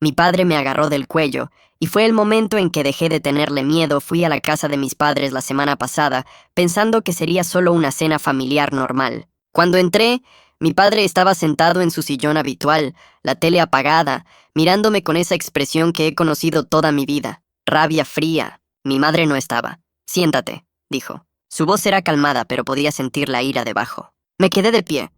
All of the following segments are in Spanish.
Mi padre me agarró del cuello, y fue el momento en que dejé de tenerle miedo. Fui a la casa de mis padres la semana pasada, pensando que sería solo una cena familiar normal. Cuando entré, mi padre estaba sentado en su sillón habitual, la tele apagada, mirándome con esa expresión que he conocido toda mi vida, rabia fría. Mi madre no estaba. Siéntate, dijo. Su voz era calmada, pero podía sentir la ira debajo. Me quedé de pie.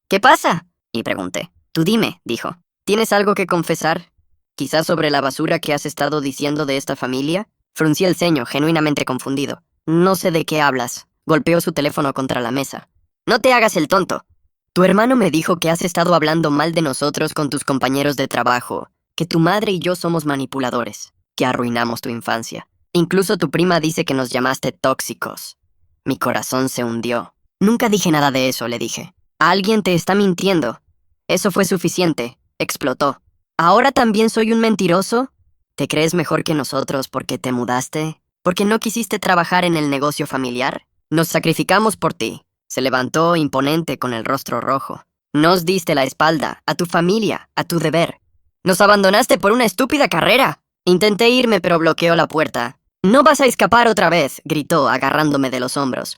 ¿Qué pasa? Y pregunté. Tú dime, dijo. ¿Tienes algo que confesar? ¿Quizás sobre la basura que has estado diciendo de esta familia? Fruncí el ceño, genuinamente confundido. No sé de qué hablas. Golpeó su teléfono contra la mesa. No te hagas el tonto. Tu hermano me dijo que has estado hablando mal de nosotros con tus compañeros de trabajo, que tu madre y yo somos manipuladores, que arruinamos tu infancia. Incluso tu prima dice que nos llamaste tóxicos. Mi corazón se hundió. Nunca dije nada de eso, le dije. Alguien te está mintiendo. Eso fue suficiente. Explotó. ¿Ahora también soy un mentiroso? ¿Te crees mejor que nosotros porque te mudaste? ¿Porque no quisiste trabajar en el negocio familiar? Nos sacrificamos por ti. Se levantó imponente con el rostro rojo. Nos diste la espalda, a tu familia, a tu deber. Nos abandonaste por una estúpida carrera. Intenté irme, pero bloqueó la puerta. No vas a escapar otra vez, gritó, agarrándome de los hombros.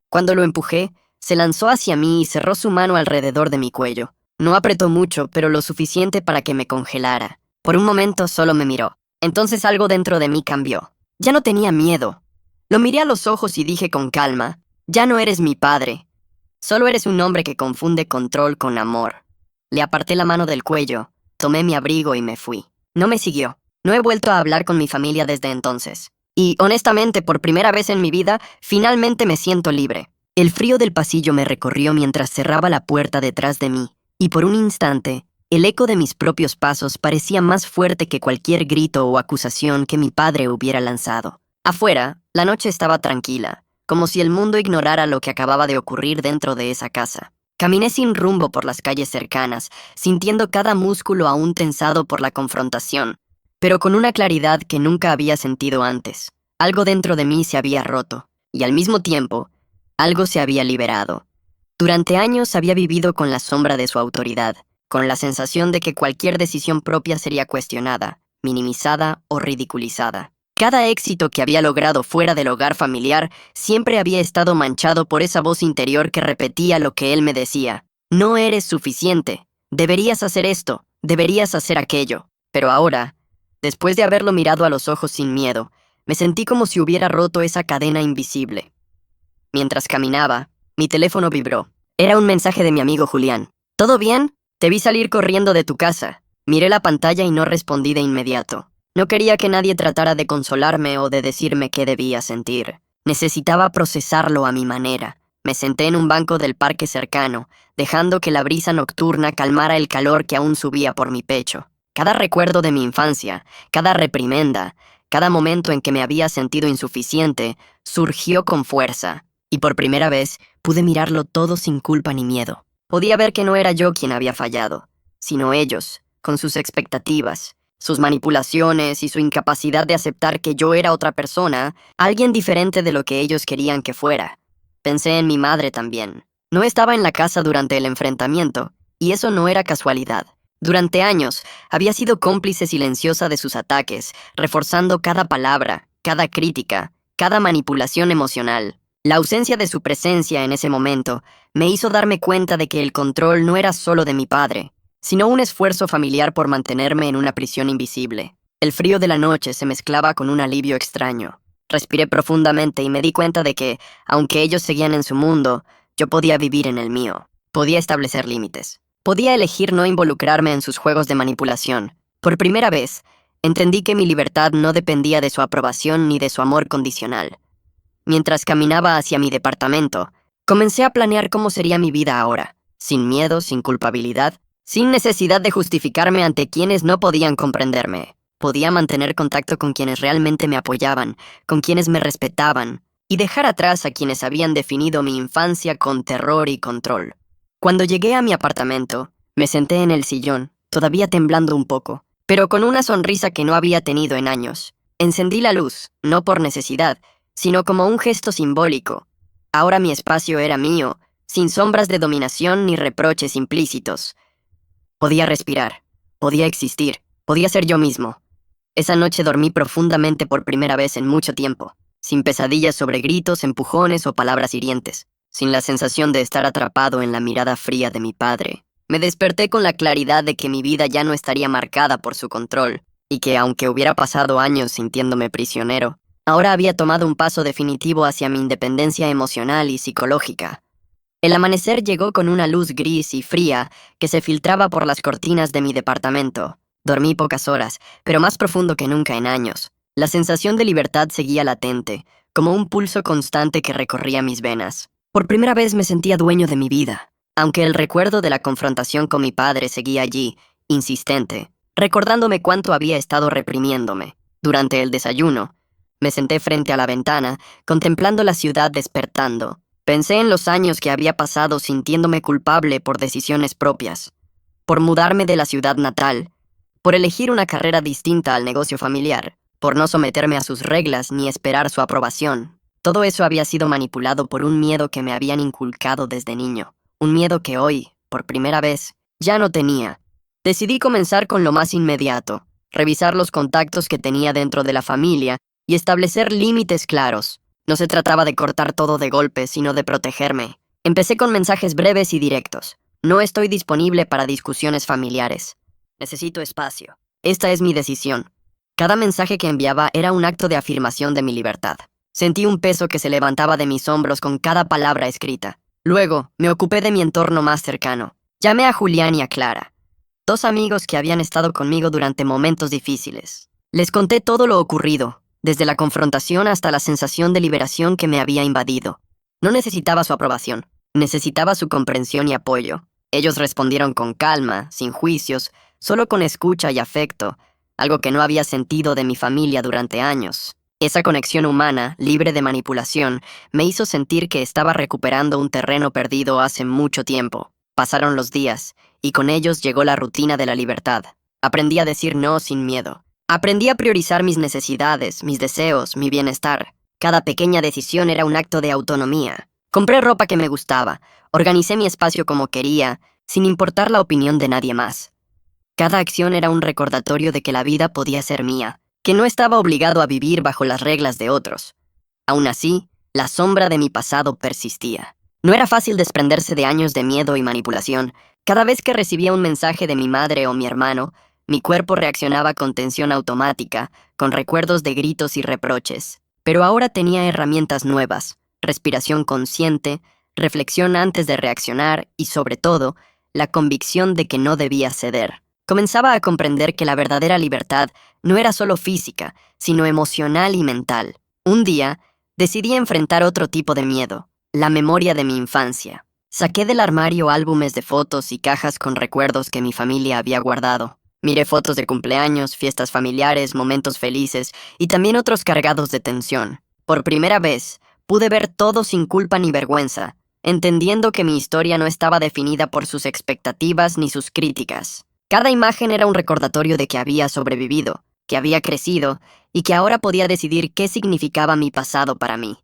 Cuando lo empujé, se lanzó hacia mí y cerró su mano alrededor de mi cuello. No apretó mucho, pero lo suficiente para que me congelara. Por un momento solo me miró. Entonces algo dentro de mí cambió. Ya no tenía miedo. Lo miré a los ojos y dije con calma, ya no eres mi padre. Solo eres un hombre que confunde control con amor. Le aparté la mano del cuello, tomé mi abrigo y me fui. No me siguió. No he vuelto a hablar con mi familia desde entonces. Y, honestamente, por primera vez en mi vida, finalmente me siento libre. El frío del pasillo me recorrió mientras cerraba la puerta detrás de mí, y por un instante, el eco de mis propios pasos parecía más fuerte que cualquier grito o acusación que mi padre hubiera lanzado. Afuera, la noche estaba tranquila, como si el mundo ignorara lo que acababa de ocurrir dentro de esa casa. Caminé sin rumbo por las calles cercanas, sintiendo cada músculo aún tensado por la confrontación, pero con una claridad que nunca había sentido antes. Algo dentro de mí se había roto, y al mismo tiempo, algo se había liberado. Durante años había vivido con la sombra de su autoridad, con la sensación de que cualquier decisión propia sería cuestionada, minimizada o ridiculizada. Cada éxito que había logrado fuera del hogar familiar siempre había estado manchado por esa voz interior que repetía lo que él me decía. No eres suficiente. Deberías hacer esto. Deberías hacer aquello. Pero ahora, después de haberlo mirado a los ojos sin miedo, me sentí como si hubiera roto esa cadena invisible. Mientras caminaba, mi teléfono vibró. Era un mensaje de mi amigo Julián. ¿Todo bien? Te vi salir corriendo de tu casa. Miré la pantalla y no respondí de inmediato. No quería que nadie tratara de consolarme o de decirme qué debía sentir. Necesitaba procesarlo a mi manera. Me senté en un banco del parque cercano, dejando que la brisa nocturna calmara el calor que aún subía por mi pecho. Cada recuerdo de mi infancia, cada reprimenda, cada momento en que me había sentido insuficiente, surgió con fuerza. Y por primera vez pude mirarlo todo sin culpa ni miedo. Podía ver que no era yo quien había fallado, sino ellos, con sus expectativas, sus manipulaciones y su incapacidad de aceptar que yo era otra persona, alguien diferente de lo que ellos querían que fuera. Pensé en mi madre también. No estaba en la casa durante el enfrentamiento, y eso no era casualidad. Durante años había sido cómplice silenciosa de sus ataques, reforzando cada palabra, cada crítica, cada manipulación emocional. La ausencia de su presencia en ese momento me hizo darme cuenta de que el control no era solo de mi padre, sino un esfuerzo familiar por mantenerme en una prisión invisible. El frío de la noche se mezclaba con un alivio extraño. Respiré profundamente y me di cuenta de que, aunque ellos seguían en su mundo, yo podía vivir en el mío. Podía establecer límites. Podía elegir no involucrarme en sus juegos de manipulación. Por primera vez, entendí que mi libertad no dependía de su aprobación ni de su amor condicional. Mientras caminaba hacia mi departamento, comencé a planear cómo sería mi vida ahora, sin miedo, sin culpabilidad, sin necesidad de justificarme ante quienes no podían comprenderme. Podía mantener contacto con quienes realmente me apoyaban, con quienes me respetaban, y dejar atrás a quienes habían definido mi infancia con terror y control. Cuando llegué a mi apartamento, me senté en el sillón, todavía temblando un poco, pero con una sonrisa que no había tenido en años. Encendí la luz, no por necesidad, sino como un gesto simbólico. Ahora mi espacio era mío, sin sombras de dominación ni reproches implícitos. Podía respirar, podía existir. Podía ser yo mismo. Esa noche dormí profundamente por primera vez en mucho tiempo, sin pesadillas sobre gritos, empujones o palabras hirientes, sin la sensación de estar atrapado en la mirada fría de mi padre. Me desperté con la claridad de que mi vida ya no estaría marcada por su control, y que aunque hubiera pasado años sintiéndome prisionero, ahora había tomado un paso definitivo hacia mi independencia emocional y psicológica. El amanecer llegó con una luz gris y fría que se filtraba por las cortinas de mi departamento. Dormí pocas horas, pero más profundo que nunca en años. La sensación de libertad seguía latente, como un pulso constante que recorría mis venas. Por primera vez me sentía dueño de mi vida, aunque el recuerdo de la confrontación con mi padre seguía allí, insistente, recordándome cuánto había estado reprimiéndome. Durante el desayuno, me senté frente a la ventana, contemplando la ciudad despertando. Pensé en los años que había pasado sintiéndome culpable por decisiones propias, por mudarme de la ciudad natal, por elegir una carrera distinta al negocio familiar, por no someterme a sus reglas ni esperar su aprobación. Todo eso había sido manipulado por un miedo que me habían inculcado desde niño, un miedo que hoy, por primera vez, ya no tenía. Decidí comenzar con lo más inmediato, revisar los contactos que tenía dentro de la familia y establecer límites claros. No se trataba de cortar todo de golpe, sino de protegerme. Empecé con mensajes breves y directos. No estoy disponible para discusiones familiares. Necesito espacio. Esta es mi decisión. Cada mensaje que enviaba era un acto de afirmación de mi libertad. Sentí un peso que se levantaba de mis hombros con cada palabra escrita. Luego, me ocupé de mi entorno más cercano. Llamé a Julián y a Clara, dos amigos que habían estado conmigo durante momentos difíciles. Les conté todo lo ocurrido, desde la confrontación hasta la sensación de liberación que me había invadido. No necesitaba su aprobación, necesitaba su comprensión y apoyo. Ellos respondieron con calma, sin juicios, solo con escucha y afecto, algo que no había sentido de mi familia durante años. Esa conexión humana, libre de manipulación, me hizo sentir que estaba recuperando un terreno perdido hace mucho tiempo. Pasaron los días, y con ellos llegó la rutina de la libertad. Aprendí a decir no sin miedo. Aprendí a priorizar mis necesidades, mis deseos, mi bienestar. Cada pequeña decisión era un acto de autonomía. Compré ropa que me gustaba, organicé mi espacio como quería, sin importar la opinión de nadie más. Cada acción era un recordatorio de que la vida podía ser mía, que no estaba obligado a vivir bajo las reglas de otros. Aún así, la sombra de mi pasado persistía. No era fácil desprenderse de años de miedo y manipulación. Cada vez que recibía un mensaje de mi madre o mi hermano, mi cuerpo reaccionaba con tensión automática, con recuerdos de gritos y reproches. Pero ahora tenía herramientas nuevas, respiración consciente, reflexión antes de reaccionar y, sobre todo, la convicción de que no debía ceder. Comenzaba a comprender que la verdadera libertad no era solo física, sino emocional y mental. Un día, decidí enfrentar otro tipo de miedo, la memoria de mi infancia. Saqué del armario álbumes de fotos y cajas con recuerdos que mi familia había guardado. Miré fotos de cumpleaños, fiestas familiares, momentos felices y también otros cargados de tensión. Por primera vez, pude ver todo sin culpa ni vergüenza, entendiendo que mi historia no estaba definida por sus expectativas ni sus críticas. Cada imagen era un recordatorio de que había sobrevivido, que había crecido y que ahora podía decidir qué significaba mi pasado para mí.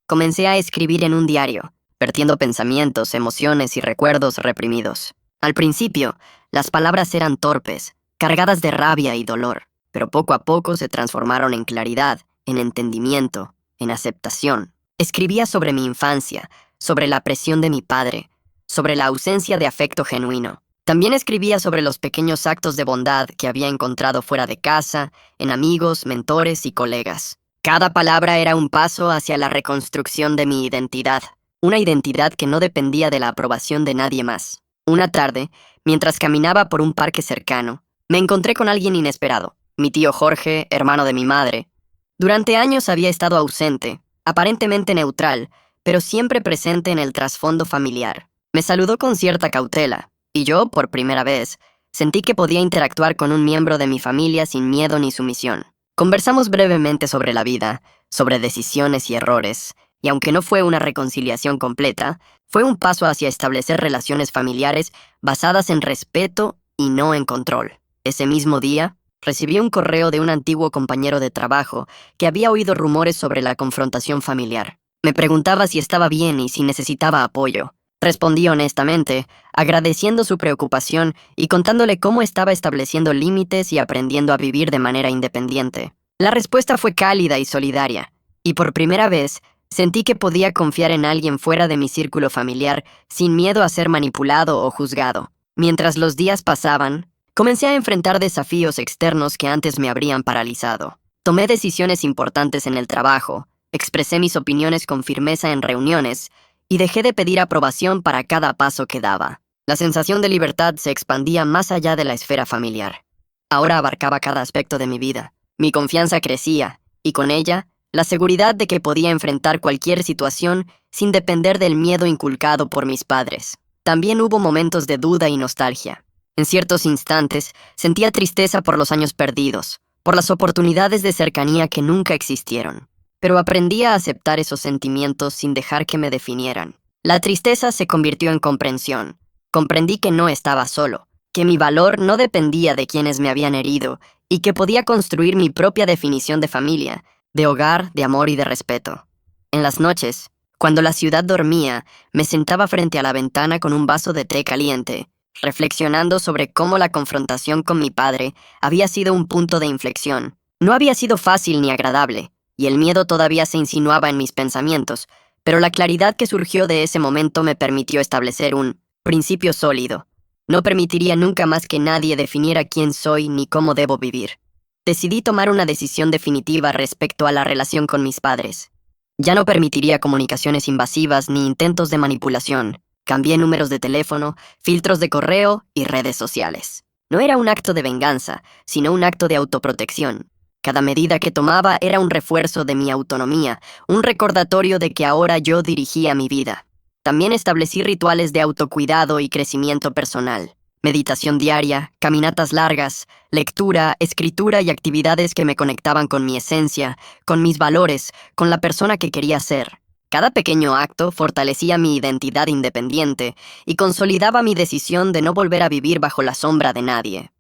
Comencé a escribir en un diario, vertiendo pensamientos, emociones y recuerdos reprimidos. Al principio, las palabras eran torpes, cargadas de rabia y dolor, pero poco a poco se transformaron en claridad, en entendimiento, en aceptación. Escribía sobre mi infancia, sobre la presión de mi padre, sobre la ausencia de afecto genuino. También escribía sobre los pequeños actos de bondad que había encontrado fuera de casa, en amigos, mentores y colegas. Cada palabra era un paso hacia la reconstrucción de mi identidad, una identidad que no dependía de la aprobación de nadie más. Una tarde, mientras caminaba por un parque cercano, me encontré con alguien inesperado, mi tío Jorge, hermano de mi madre. Durante años había estado ausente, aparentemente neutral, pero siempre presente en el trasfondo familiar. Me saludó con cierta cautela, y yo, por primera vez, sentí que podía interactuar con un miembro de mi familia sin miedo ni sumisión. Conversamos brevemente sobre la vida, sobre decisiones y errores, y aunque no fue una reconciliación completa, fue un paso hacia establecer relaciones familiares basadas en respeto y no en control. Ese mismo día, recibí un correo de un antiguo compañero de trabajo que había oído rumores sobre la confrontación familiar. Me preguntaba si estaba bien y si necesitaba apoyo. Respondí honestamente, agradeciendo su preocupación y contándole cómo estaba estableciendo límites y aprendiendo a vivir de manera independiente. La respuesta fue cálida y solidaria, y por primera vez sentí que podía confiar en alguien fuera de mi círculo familiar sin miedo a ser manipulado o juzgado. Mientras los días pasaban, comencé a enfrentar desafíos externos que antes me habrían paralizado. Tomé decisiones importantes en el trabajo, expresé mis opiniones con firmeza en reuniones, y dejé de pedir aprobación para cada paso que daba. La sensación de libertad se expandía más allá de la esfera familiar. Ahora abarcaba cada aspecto de mi vida. Mi confianza crecía, y con ella, la seguridad de que podía enfrentar cualquier situación sin depender del miedo inculcado por mis padres. También hubo momentos de duda y nostalgia. En ciertos instantes, sentía tristeza por los años perdidos, por las oportunidades de cercanía que nunca existieron. Pero aprendí a aceptar esos sentimientos sin dejar que me definieran. La tristeza se convirtió en comprensión. Comprendí que no estaba solo, que mi valor no dependía de quienes me habían herido y que podía construir mi propia definición de familia, de hogar, de amor y de respeto. En las noches, cuando la ciudad dormía, me sentaba frente a la ventana con un vaso de té caliente, reflexionando sobre cómo la confrontación con mi padre había sido un punto de inflexión. No había sido fácil ni agradable, y el miedo todavía se insinuaba en mis pensamientos, pero la claridad que surgió de ese momento me permitió establecer un principio sólido. No permitiría nunca más que nadie definiera quién soy ni cómo debo vivir. Decidí tomar una decisión definitiva respecto a la relación con mis padres. Ya no permitiría comunicaciones invasivas ni intentos de manipulación. Cambié números de teléfono, filtros de correo y redes sociales. No era un acto de venganza, sino un acto de autoprotección. Cada medida que tomaba era un refuerzo de mi autonomía, un recordatorio de que ahora yo dirigía mi vida. También establecí rituales de autocuidado y crecimiento personal. Meditación diaria, caminatas largas, lectura, escritura y actividades que me conectaban con mi esencia, con mis valores, con la persona que quería ser. Cada pequeño acto fortalecía mi identidad independiente y consolidaba mi decisión de no volver a vivir bajo la sombra de nadie.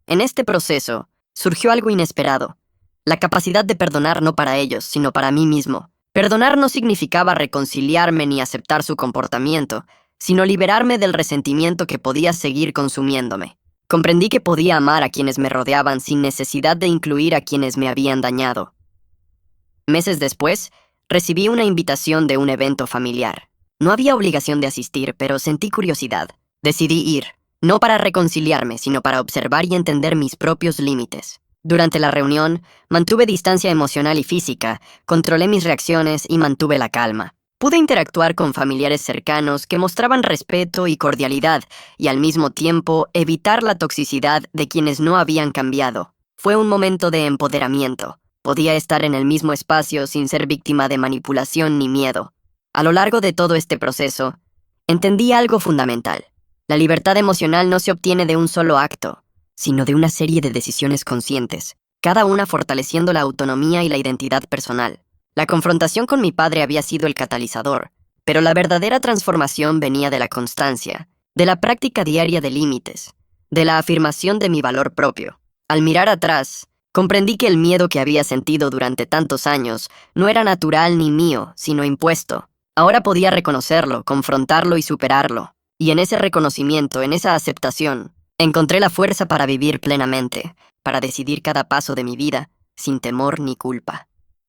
En este proceso, surgió algo inesperado, la capacidad de perdonar no para ellos, sino para mí mismo. Perdonar no significaba reconciliarme ni aceptar su comportamiento, sino liberarme del resentimiento que podía seguir consumiéndome. Comprendí que podía amar a quienes me rodeaban sin necesidad de incluir a quienes me habían dañado. Meses después, recibí una invitación de un evento familiar. No había obligación de asistir, pero sentí curiosidad. Decidí ir. No para reconciliarme, sino para observar y entender mis propios límites. Durante la reunión, mantuve distancia emocional y física, controlé mis reacciones y mantuve la calma. Pude interactuar con familiares cercanos que mostraban respeto y cordialidad, y al mismo tiempo evitar la toxicidad de quienes no habían cambiado. Fue un momento de empoderamiento. Podía estar en el mismo espacio sin ser víctima de manipulación ni miedo. A lo largo de todo este proceso, entendí algo fundamental. La libertad emocional no se obtiene de un solo acto, sino de una serie de decisiones conscientes, cada una fortaleciendo la autonomía y la identidad personal. La confrontación con mi padre había sido el catalizador, pero la verdadera transformación venía de la constancia, de la práctica diaria de límites, de la afirmación de mi valor propio. Al mirar atrás, comprendí que el miedo que había sentido durante tantos años no era natural ni mío, sino impuesto. Ahora podía reconocerlo, confrontarlo y superarlo. Y en ese reconocimiento, en esa aceptación, encontré la fuerza para vivir plenamente, para decidir cada paso de mi vida, sin temor ni culpa.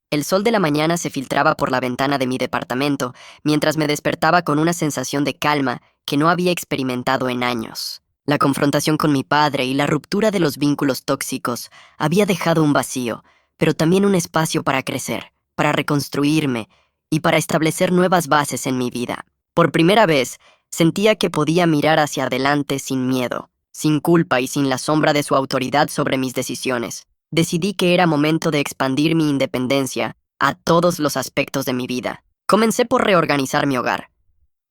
El sol de la mañana se filtraba por la ventana de mi departamento, mientras me despertaba con una sensación de calma que no había experimentado en años. La confrontación con mi padre y la ruptura de los vínculos tóxicos había dejado un vacío, pero también un espacio para crecer, para reconstruirme y para establecer nuevas bases en mi vida. Por primera vez, sentía que podía mirar hacia adelante sin miedo, sin culpa y sin la sombra de su autoridad sobre mis decisiones. Decidí que era momento de expandir mi independencia a todos los aspectos de mi vida. Comencé por reorganizar mi hogar.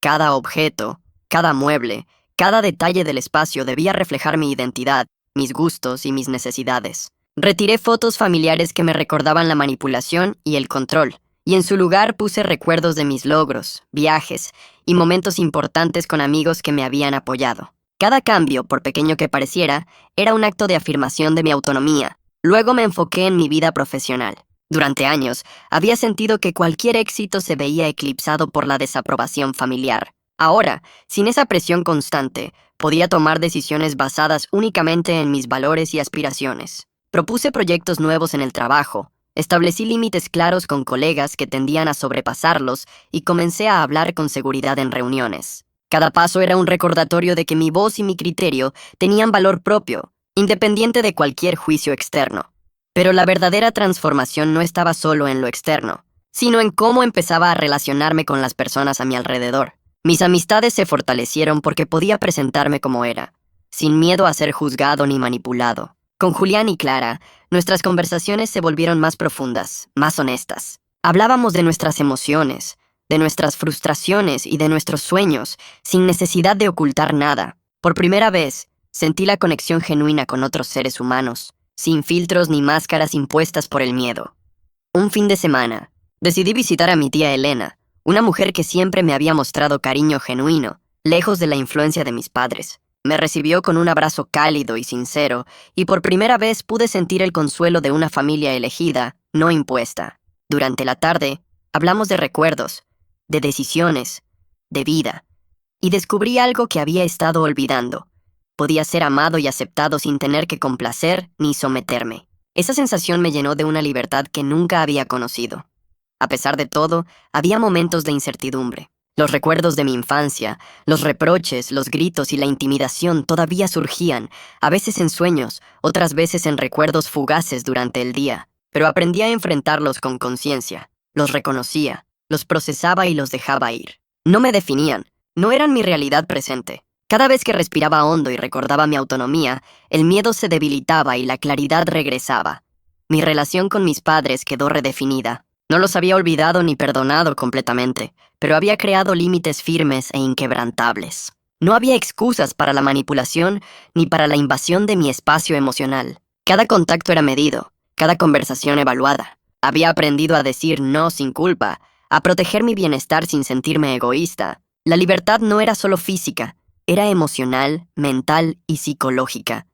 Cada objeto, cada mueble, cada detalle del espacio debía reflejar mi identidad, mis gustos y mis necesidades. Retiré fotos familiares que me recordaban la manipulación y el control, y en su lugar puse recuerdos de mis logros, viajes y momentos importantes con amigos que me habían apoyado. Cada cambio, por pequeño que pareciera, era un acto de afirmación de mi autonomía. Luego me enfoqué en mi vida profesional. Durante años, había sentido que cualquier éxito se veía eclipsado por la desaprobación familiar. Ahora, sin esa presión constante, podía tomar decisiones basadas únicamente en mis valores y aspiraciones. Propuse proyectos nuevos en el trabajo, establecí límites claros con colegas que tendían a sobrepasarlos y comencé a hablar con seguridad en reuniones. Cada paso era un recordatorio de que mi voz y mi criterio tenían valor propio, independiente de cualquier juicio externo. Pero la verdadera transformación no estaba solo en lo externo, sino en cómo empezaba a relacionarme con las personas a mi alrededor. Mis amistades se fortalecieron porque podía presentarme como era, sin miedo a ser juzgado ni manipulado. Con Julián y Clara, nuestras conversaciones se volvieron más profundas, más honestas. Hablábamos de nuestras emociones, de nuestras frustraciones y de nuestros sueños, sin necesidad de ocultar nada. Por primera vez, sentí la conexión genuina con otros seres humanos, sin filtros ni máscaras impuestas por el miedo. Un fin de semana, decidí visitar a mi tía Elena, una mujer que siempre me había mostrado cariño genuino, lejos de la influencia de mis padres. Me recibió con un abrazo cálido y sincero, y por primera vez pude sentir el consuelo de una familia elegida, no impuesta. Durante la tarde, hablamos de recuerdos, de decisiones, de vida, y descubrí algo que había estado olvidando. Podía ser amado y aceptado sin tener que complacer ni someterme. Esa sensación me llenó de una libertad que nunca había conocido. A pesar de todo, había momentos de incertidumbre. Los recuerdos de mi infancia, los reproches, los gritos y la intimidación todavía surgían, a veces en sueños, otras veces en recuerdos fugaces durante el día. Pero aprendí a enfrentarlos con conciencia. Los reconocía, los procesaba y los dejaba ir. No me definían, no eran mi realidad presente. Cada vez que respiraba hondo y recordaba mi autonomía, el miedo se debilitaba y la claridad regresaba. Mi relación con mis padres quedó redefinida. No los había olvidado ni perdonado completamente, pero había creado límites firmes e inquebrantables. No había excusas para la manipulación ni para la invasión de mi espacio emocional. Cada contacto era medido, cada conversación evaluada. Había aprendido a decir no sin culpa, a proteger mi bienestar sin sentirme egoísta. La libertad no era solo física, era emocional, mental y psicológica.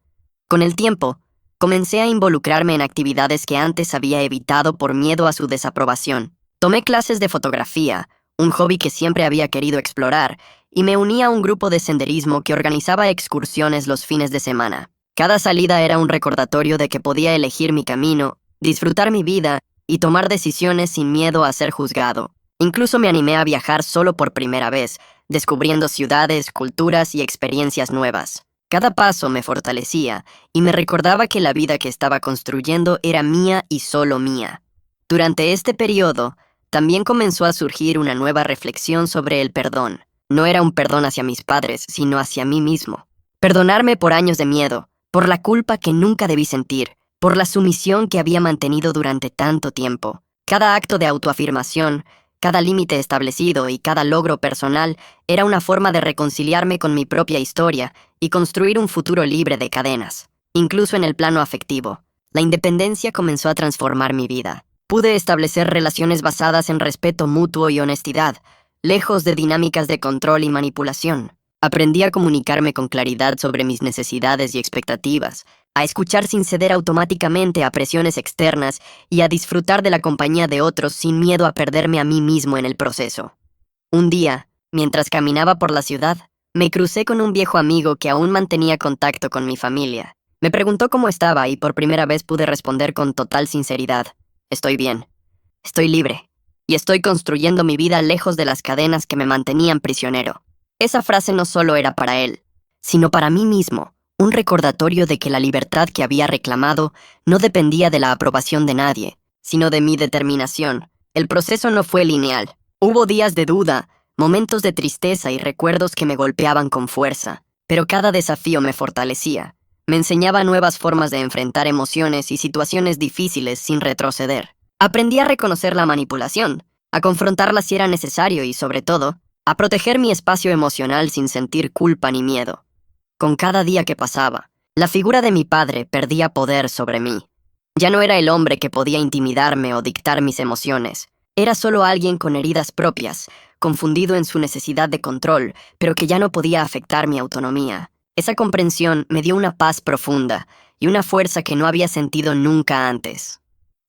Con el tiempo, comencé a involucrarme en actividades que antes había evitado por miedo a su desaprobación. Tomé clases de fotografía, un hobby que siempre había querido explorar, y me uní a un grupo de senderismo que organizaba excursiones los fines de semana. Cada salida era un recordatorio de que podía elegir mi camino, disfrutar mi vida y tomar decisiones sin miedo a ser juzgado. Incluso me animé a viajar solo por primera vez, descubriendo ciudades, culturas y experiencias nuevas. Cada paso me fortalecía y me recordaba que la vida que estaba construyendo era mía y solo mía. Durante este periodo, también comenzó a surgir una nueva reflexión sobre el perdón. No era un perdón hacia mis padres, sino hacia mí mismo. Perdonarme por años de miedo, por la culpa que nunca debí sentir, por la sumisión que había mantenido durante tanto tiempo. Cada acto de autoafirmación, cada límite establecido y cada logro personal era una forma de reconciliarme con mi propia historia y construir un futuro libre de cadenas. Incluso en el plano afectivo, la independencia comenzó a transformar mi vida. Pude establecer relaciones basadas en respeto mutuo y honestidad, lejos de dinámicas de control y manipulación. Aprendí a comunicarme con claridad sobre mis necesidades y expectativas, a escuchar sin ceder automáticamente a presiones externas y a disfrutar de la compañía de otros sin miedo a perderme a mí mismo en el proceso. Un día, mientras caminaba por la ciudad, me crucé con un viejo amigo que aún mantenía contacto con mi familia. Me preguntó cómo estaba y por primera vez pude responder con total sinceridad: estoy bien, estoy libre, y estoy construyendo mi vida lejos de las cadenas que me mantenían prisionero. Esa frase no solo era para él, sino para mí mismo, un recordatorio de que la libertad que había reclamado no dependía de la aprobación de nadie, sino de mi determinación. El proceso no fue lineal. Hubo días de duda, momentos de tristeza y recuerdos que me golpeaban con fuerza, pero cada desafío me fortalecía. Me enseñaba nuevas formas de enfrentar emociones y situaciones difíciles sin retroceder. Aprendí a reconocer la manipulación, a confrontarla si era necesario y, sobre todo, a proteger mi espacio emocional sin sentir culpa ni miedo. Con cada día que pasaba, la figura de mi padre perdía poder sobre mí. Ya no era el hombre que podía intimidarme o dictar mis emociones. Era solo alguien con heridas propias, confundido en su necesidad de control, pero que ya no podía afectar mi autonomía. Esa comprensión me dio una paz profunda y una fuerza que no había sentido nunca antes.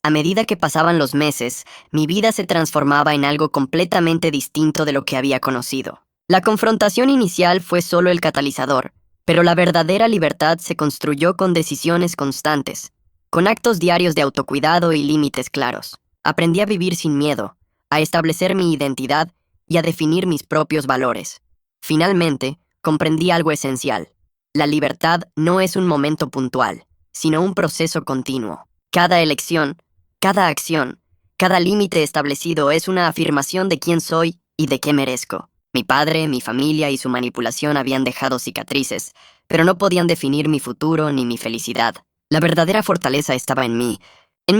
A medida que pasaban los meses, mi vida se transformaba en algo completamente distinto de lo que había conocido. La confrontación inicial fue solo el catalizador, pero la verdadera libertad se construyó con decisiones constantes, con actos diarios de autocuidado y límites claros. Aprendí a vivir sin miedo, a establecer mi identidad y a definir mis propios valores. Finalmente, comprendí algo esencial. La libertad no es un momento puntual, sino un proceso continuo. Cada elección, cada acción, cada límite establecido es una afirmación de quién soy y de qué merezco. Mi padre, mi familia y su manipulación habían dejado cicatrices, pero no podían definir mi futuro ni mi felicidad. La verdadera fortaleza estaba en mi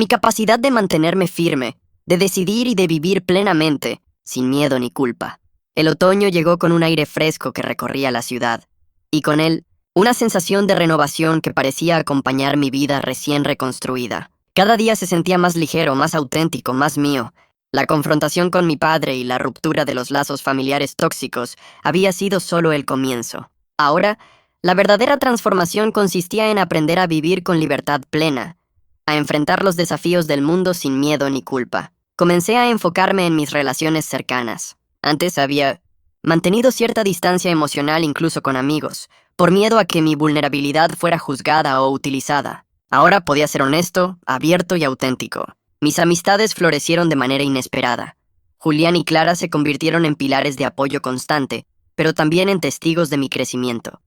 capacidad de mantenerme firme, de decidir y de vivir plenamente, sin miedo ni culpa. El otoño llegó con un aire fresco que recorría la ciudad, y con él, una sensación de renovación que parecía acompañar mi vida recién reconstruida. Cada día se sentía más ligero, más auténtico, más mío. La confrontación con mi padre y la ruptura de los lazos familiares tóxicos había sido solo el comienzo. Ahora, la verdadera transformación consistía en aprender a vivir con libertad plena, a enfrentar los desafíos del mundo sin miedo ni culpa. Comencé a enfocarme en mis relaciones cercanas. Antes había mantenido cierta distancia emocional incluso con amigos, por miedo a que mi vulnerabilidad fuera juzgada o utilizada. Ahora podía ser honesto, abierto y auténtico. Mis amistades florecieron de manera inesperada. Julián y Clara se convirtieron en pilares de apoyo constante, pero también en testigos de mi crecimiento.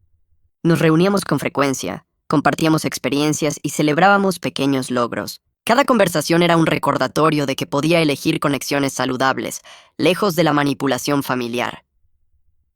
Nos reuníamos con frecuencia, compartíamos experiencias y celebrábamos pequeños logros. Cada conversación era un recordatorio de que podía elegir conexiones saludables, lejos de la manipulación familiar.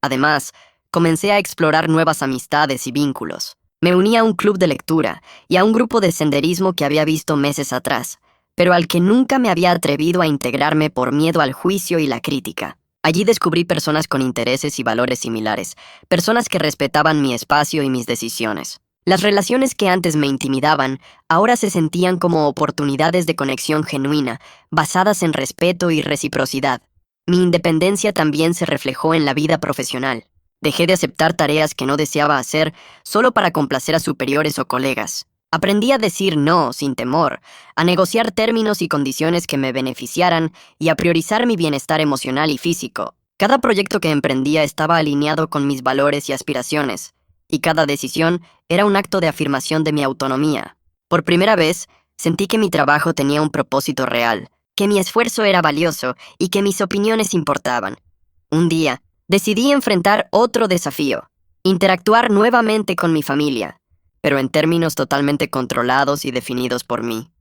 Además, comencé a explorar nuevas amistades y vínculos. Me uní a un club de lectura y a un grupo de senderismo que había visto meses atrás, pero al que nunca me había atrevido a integrarme por miedo al juicio y la crítica. Allí descubrí personas con intereses y valores similares, personas que respetaban mi espacio y mis decisiones. Las relaciones que antes me intimidaban, ahora se sentían como oportunidades de conexión genuina, basadas en respeto y reciprocidad. Mi independencia también se reflejó en la vida profesional. Dejé de aceptar tareas que no deseaba hacer solo para complacer a superiores o colegas. Aprendí a decir no sin temor, a negociar términos y condiciones que me beneficiaran y a priorizar mi bienestar emocional y físico. Cada proyecto que emprendía estaba alineado con mis valores y aspiraciones, y cada decisión era un acto de afirmación de mi autonomía. Por primera vez, sentí que mi trabajo tenía un propósito real, que mi esfuerzo era valioso y que mis opiniones importaban. Un día, decidí enfrentar otro desafío, interactuar nuevamente con mi familia, pero en términos totalmente controlados y definidos por mí.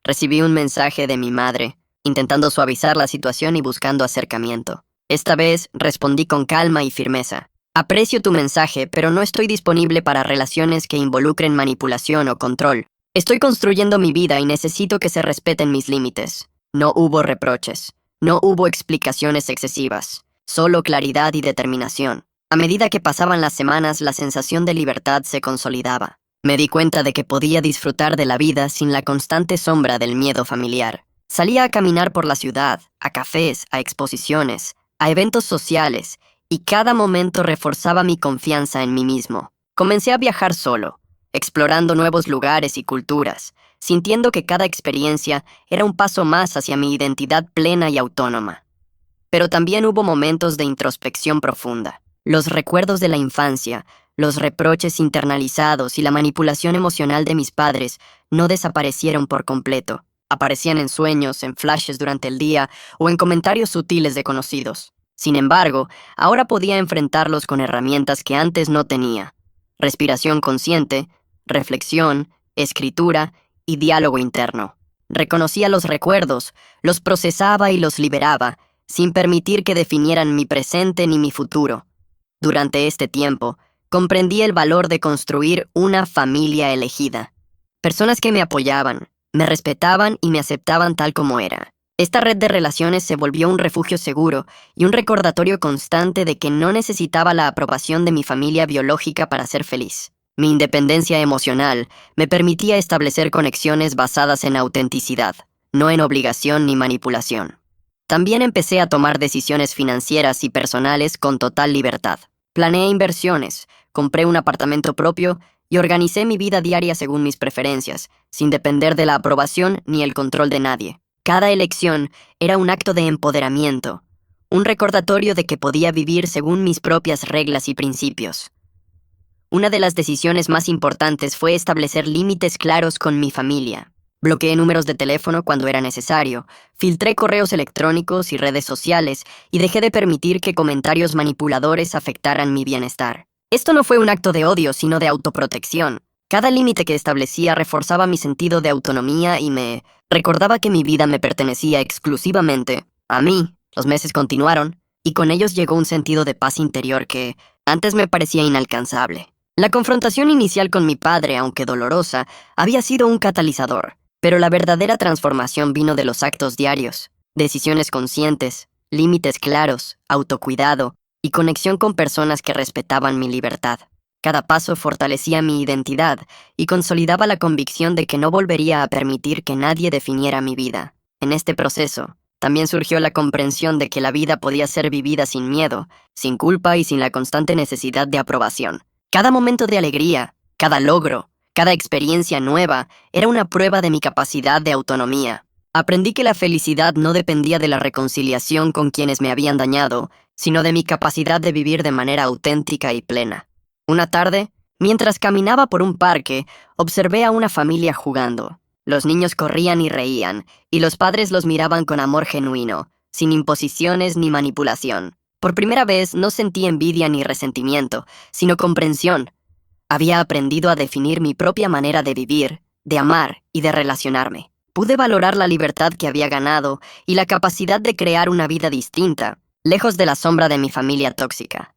Recibí un mensaje de mi madre, intentando suavizar la situación y buscando acercamiento. Esta vez respondí con calma y firmeza. Aprecio tu mensaje, pero no estoy disponible para relaciones que involucren manipulación o control. Estoy construyendo mi vida y necesito que se respeten mis límites. No hubo reproches. No hubo explicaciones excesivas. Solo claridad y determinación. A medida que pasaban las semanas, la sensación de libertad se consolidaba. Me di cuenta de que podía disfrutar de la vida sin la constante sombra del miedo familiar. Salía a caminar por la ciudad, a cafés, a exposiciones, a eventos sociales, y cada momento reforzaba mi confianza en mí mismo. Comencé a viajar solo, explorando nuevos lugares y culturas, sintiendo que cada experiencia era un paso más hacia mi identidad plena y autónoma. Pero también hubo momentos de introspección profunda. Los recuerdos de la infancia, los reproches internalizados y la manipulación emocional de mis padres no desaparecieron por completo. Aparecían en sueños, en flashes durante el día o en comentarios sutiles de conocidos. Sin embargo, ahora podía enfrentarlos con herramientas que antes no tenía. Respiración consciente, reflexión, escritura y diálogo interno. Reconocía los recuerdos, los procesaba y los liberaba, sin permitir que definieran mi presente ni mi futuro. Durante este tiempo, comprendí el valor de construir una familia elegida. Personas que me apoyaban, me respetaban y me aceptaban tal como era. Esta red de relaciones se volvió un refugio seguro y un recordatorio constante de que no necesitaba la aprobación de mi familia biológica para ser feliz. Mi independencia emocional me permitía establecer conexiones basadas en autenticidad, no en obligación ni manipulación. También empecé a tomar decisiones financieras y personales con total libertad. Planeé inversiones, compré un apartamento propio y organicé mi vida diaria según mis preferencias, sin depender de la aprobación ni el control de nadie. Cada elección era un acto de empoderamiento, un recordatorio de que podía vivir según mis propias reglas y principios. Una de las decisiones más importantes fue establecer límites claros con mi familia. Bloqueé números de teléfono cuando era necesario, filtré correos electrónicos y redes sociales y dejé de permitir que comentarios manipuladores afectaran mi bienestar. Esto no fue un acto de odio, sino de autoprotección. Cada límite que establecía reforzaba mi sentido de autonomía y me recordaba que mi vida me pertenecía exclusivamente a mí. Los meses continuaron, y con ellos llegó un sentido de paz interior que antes me parecía inalcanzable. La confrontación inicial con mi padre, aunque dolorosa, había sido un catalizador, pero la verdadera transformación vino de los actos diarios, decisiones conscientes, límites claros, autocuidado y conexión con personas que respetaban mi libertad. Cada paso fortalecía mi identidad y consolidaba la convicción de que no volvería a permitir que nadie definiera mi vida. En este proceso, también surgió la comprensión de que la vida podía ser vivida sin miedo, sin culpa y sin la constante necesidad de aprobación. Cada momento de alegría, cada logro, cada experiencia nueva era una prueba de mi capacidad de autonomía. Aprendí que la felicidad no dependía de la reconciliación con quienes me habían dañado, sino de mi capacidad de vivir de manera auténtica y plena. Una tarde, mientras caminaba por un parque, observé a una familia jugando. Los niños corrían y reían, y los padres los miraban con amor genuino, sin imposiciones ni manipulación. Por primera vez no sentí envidia ni resentimiento, sino comprensión. Había aprendido a definir mi propia manera de vivir, de amar y de relacionarme. Pude valorar la libertad que había ganado y la capacidad de crear una vida distinta, lejos de la sombra de mi familia tóxica.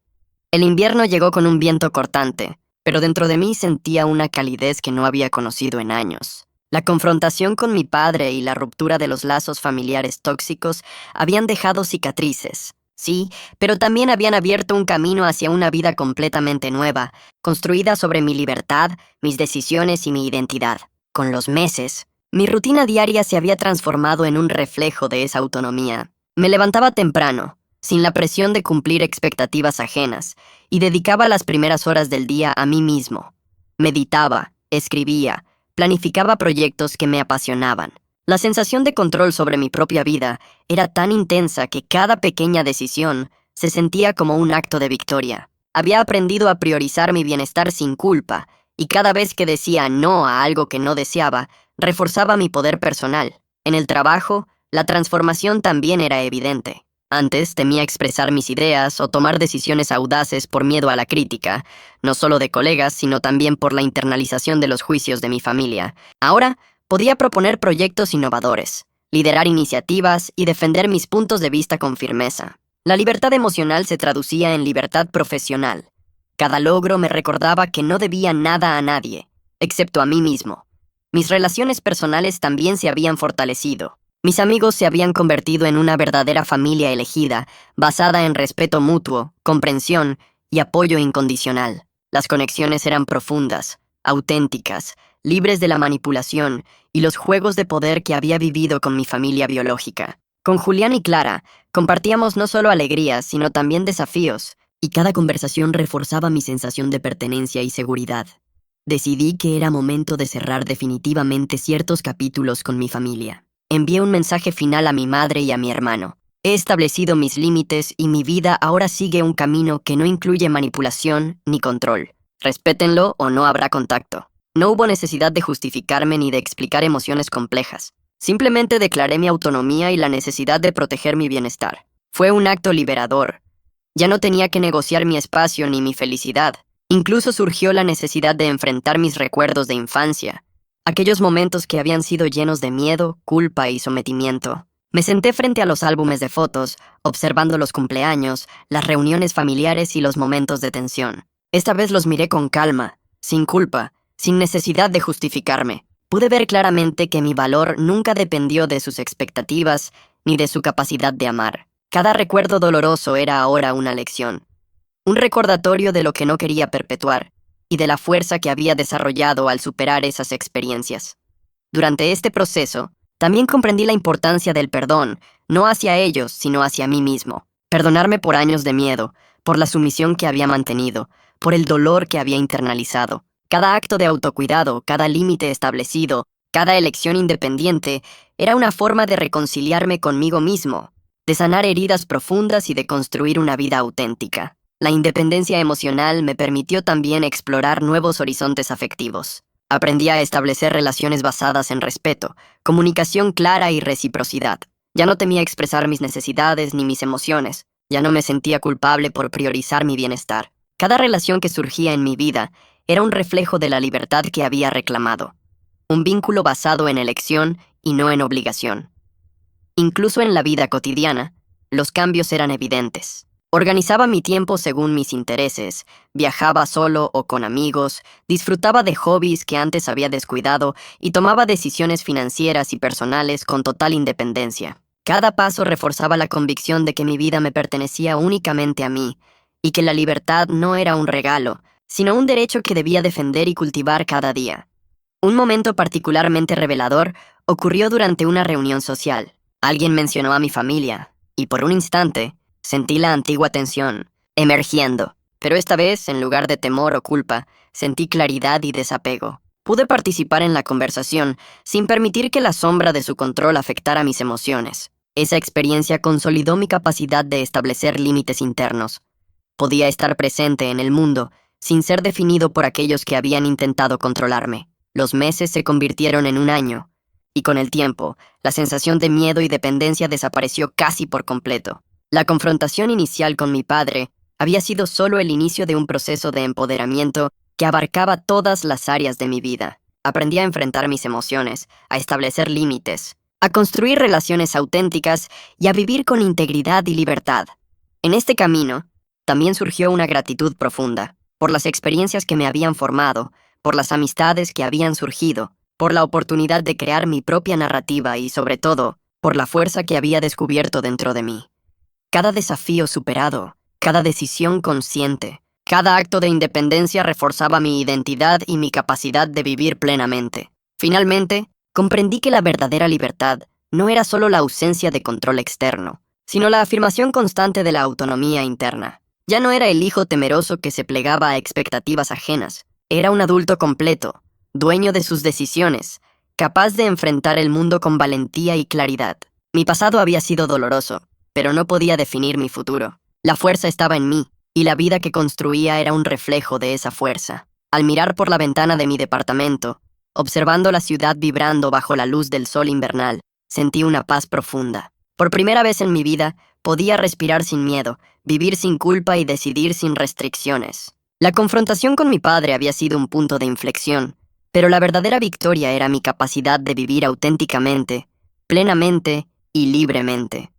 El invierno llegó con un viento cortante, pero dentro de mí sentía una calidez que no había conocido en años. La confrontación con mi padre y la ruptura de los lazos familiares tóxicos habían dejado cicatrices. Sí, pero también habían abierto un camino hacia una vida completamente nueva, construida sobre mi libertad, mis decisiones y mi identidad. Con los meses, mi rutina diaria se había transformado en un reflejo de esa autonomía. Me levantaba temprano, sin la presión de cumplir expectativas ajenas, y dedicaba las primeras horas del día a mí mismo. Meditaba, escribía, planificaba proyectos que me apasionaban. La sensación de control sobre mi propia vida era tan intensa que cada pequeña decisión se sentía como un acto de victoria. Había aprendido a priorizar mi bienestar sin culpa, y cada vez que decía no a algo que no deseaba, reforzaba mi poder personal. En el trabajo, la transformación también era evidente. Antes temía expresar mis ideas o tomar decisiones audaces por miedo a la crítica, no solo de colegas, sino también por la internalización de los juicios de mi familia. Ahora, podía proponer proyectos innovadores, liderar iniciativas y defender mis puntos de vista con firmeza. La libertad emocional se traducía en libertad profesional. Cada logro me recordaba que no debía nada a nadie, excepto a mí mismo. Mis relaciones personales también se habían fortalecido. Mis amigos se habían convertido en una verdadera familia elegida, basada en respeto mutuo, comprensión y apoyo incondicional. Las conexiones eran profundas, auténticas, libres de la manipulación y los juegos de poder que había vivido con mi familia biológica. Con Julián y Clara, compartíamos no solo alegrías, sino también desafíos, y cada conversación reforzaba mi sensación de pertenencia y seguridad. Decidí que era momento de cerrar definitivamente ciertos capítulos con mi familia. Envié un mensaje final a mi madre y a mi hermano. He establecido mis límites y mi vida ahora sigue un camino que no incluye manipulación ni control. Respétenlo o no habrá contacto. No hubo necesidad de justificarme ni de explicar emociones complejas. Simplemente declaré mi autonomía y la necesidad de proteger mi bienestar. Fue un acto liberador. Ya no tenía que negociar mi espacio ni mi felicidad. Incluso surgió la necesidad de enfrentar mis recuerdos de infancia, aquellos momentos que habían sido llenos de miedo, culpa y sometimiento. Me senté frente a los álbumes de fotos, observando los cumpleaños, las reuniones familiares y los momentos de tensión. Esta vez los miré con calma, sin culpa, sin necesidad de justificarme. Pude ver claramente que mi valor nunca dependió de sus expectativas ni de su capacidad de amar. Cada recuerdo doloroso era ahora una lección, un recordatorio de lo que no quería perpetuar y de la fuerza que había desarrollado al superar esas experiencias. Durante este proceso, también comprendí la importancia del perdón, no hacia ellos, sino hacia mí mismo. Perdonarme por años de miedo, por la sumisión que había mantenido, por el dolor que había internalizado. Cada acto de autocuidado, cada límite establecido, cada elección independiente, era una forma de reconciliarme conmigo mismo. de sanar heridas profundas y de construir una vida auténtica. La independencia emocional me permitió también explorar nuevos horizontes afectivos. Aprendí a establecer relaciones basadas en respeto, comunicación clara y reciprocidad. Ya no temía expresar mis necesidades ni mis emociones. Ya no me sentía culpable por priorizar mi bienestar. Cada relación que surgía en mi vida era un reflejo de la libertad que había reclamado. Un vínculo basado en elección y no en obligación. Incluso en la vida cotidiana, los cambios eran evidentes. Organizaba mi tiempo según mis intereses, viajaba solo o con amigos, disfrutaba de hobbies que antes había descuidado y tomaba decisiones financieras y personales con total independencia. Cada paso reforzaba la convicción de que mi vida me pertenecía únicamente a mí y que la libertad no era un regalo, sino un derecho que debía defender y cultivar cada día. Un momento particularmente revelador ocurrió durante una reunión social. Alguien mencionó a mi familia, y por un instante sentí la antigua tensión emergiendo, pero esta vez, en lugar de temor o culpa, sentí claridad y desapego. Pude participar en la conversación sin permitir que la sombra de su control afectara mis emociones. Esa experiencia consolidó mi capacidad de establecer límites internos. Podía estar presente en el mundo sin ser definido por aquellos que habían intentado controlarme. Los meses se convirtieron en un año, y con el tiempo, la sensación de miedo y dependencia desapareció casi por completo. La confrontación inicial con mi padre había sido solo el inicio de un proceso de empoderamiento que abarcaba todas las áreas de mi vida. Aprendí a enfrentar mis emociones, a establecer límites, a construir relaciones auténticas y a vivir con integridad y libertad. En este camino, también surgió una gratitud profunda, por las experiencias que me habían formado, por las amistades que habían surgido, por la oportunidad de crear mi propia narrativa y, sobre todo, por la fuerza que había descubierto dentro de mí. Cada desafío superado, cada decisión consciente, cada acto de independencia reforzaba mi identidad y mi capacidad de vivir plenamente. Finalmente, comprendí que la verdadera libertad no era solo la ausencia de control externo, sino la afirmación constante de la autonomía interna. Ya no era el hijo temeroso que se plegaba a expectativas ajenas. Era un adulto completo, dueño de sus decisiones, capaz de enfrentar el mundo con valentía y claridad. Mi pasado había sido doloroso, pero no podía definir mi futuro. La fuerza estaba en mí, y la vida que construía era un reflejo de esa fuerza. Al mirar por la ventana de mi departamento, observando la ciudad vibrando bajo la luz del sol invernal, sentí una paz profunda. Por primera vez en mi vida, podía respirar sin miedo, vivir sin culpa y decidir sin restricciones. La confrontación con mi padre había sido un punto de inflexión, pero la verdadera victoria era mi capacidad de vivir auténticamente, plenamente y libremente.